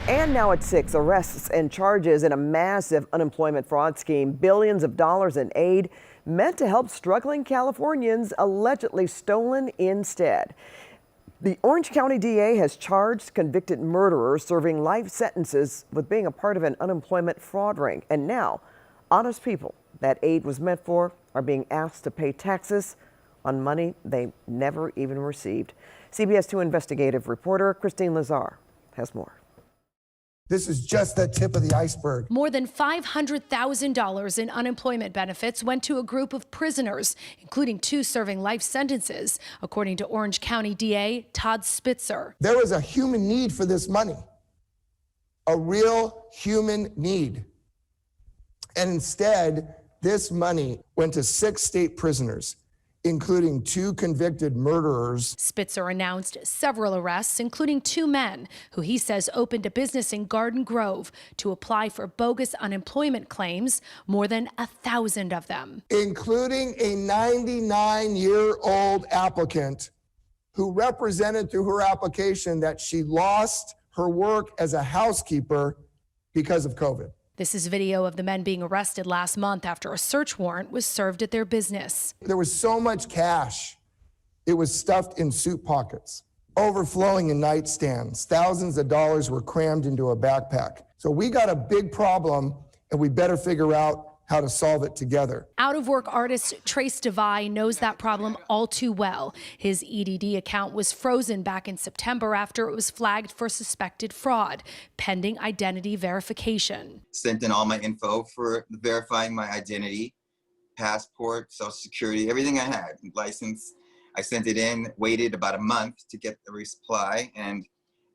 And now at 6, arrests and charges in a massive unemployment fraud scheme. Billions of dollars in aid meant to help struggling Californians allegedly stolen instead. The Orange County DA has charged convicted murderers serving life sentences with being a part of an unemployment fraud ring. And now, honest people that aid was meant for are being asked to pay taxes on money they never even received. CBS 2 investigative reporter Kristine Lazar has more. This is just the tip of the iceberg. More than $500,000 in unemployment benefits went to a group of prisoners, including 2 serving life sentences, according to Orange County DA Todd Spitzer. There was a human need for this money, a real human need. And instead, this money went to 6 state prisoners, including 2 convicted murderers. Spitzer announced several arrests, including 2 men who he says opened a business in Garden Grove to apply for bogus unemployment claims, more than 1,000 of them. Including a 99-year-old applicant who represented through her application that she lost her work as a housekeeper because of COVID. This is video of the men being arrested last month after a search warrant was served at their business. There was so much cash. It was stuffed in suit pockets, overflowing in nightstands. Thousands of dollars were crammed into a backpack. So we got a big problem, and we better figure out how to solve it together. Out-of-work artist Trace Devine knows that problem all too well. His EDD account was frozen back in September after it was flagged for suspected fraud, pending identity verification. Sent in all my info for verifying my identity, passport, social security, everything I had, license. I sent it in, waited about a month to get the reply, and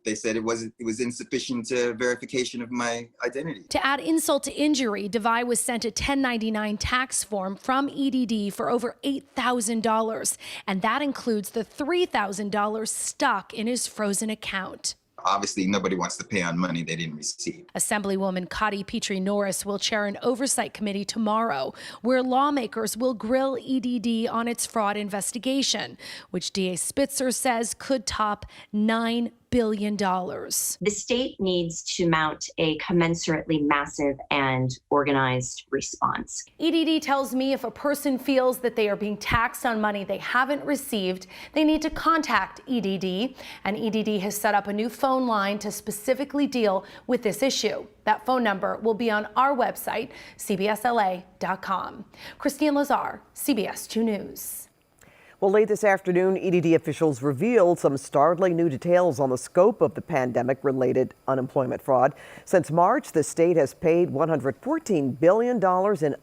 they said it was insufficient verification of my identity. To add insult to injury, Devine was sent a 1099 tax form from EDD for over $8,000, and that includes the $3,000 stuck in his frozen account. Obviously, nobody wants to pay on money they didn't receive. Assemblywoman Cotty Petrie-Norris will chair an oversight committee tomorrow where lawmakers will grill EDD on its fraud investigation, which DA Spitzer says could top $9 billion. The state needs to mount a commensurately massive and organized response. EDD tells me if a person feels that they are being taxed on money they haven't received, they need to contact EDD, and EDD has set up a new phone line to specifically deal with this issue. That phone number will be on our website, cbsla.com. Kristine Lazar, CBS 2 News. Well, late this afternoon, EDD officials revealed some startling new details on the scope of the pandemic-related unemployment fraud. Since March, the state has paid $114 billion in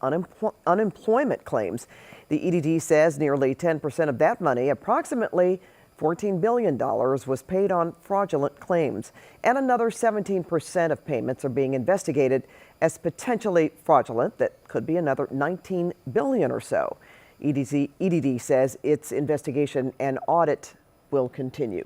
unemployment claims. The EDD says nearly 10% of that money, approximately $14 billion, was paid on fraudulent claims, and another 17% of payments are being investigated as potentially fraudulent. That could be another $19 billion or so. EDD says its investigation and audit will continue.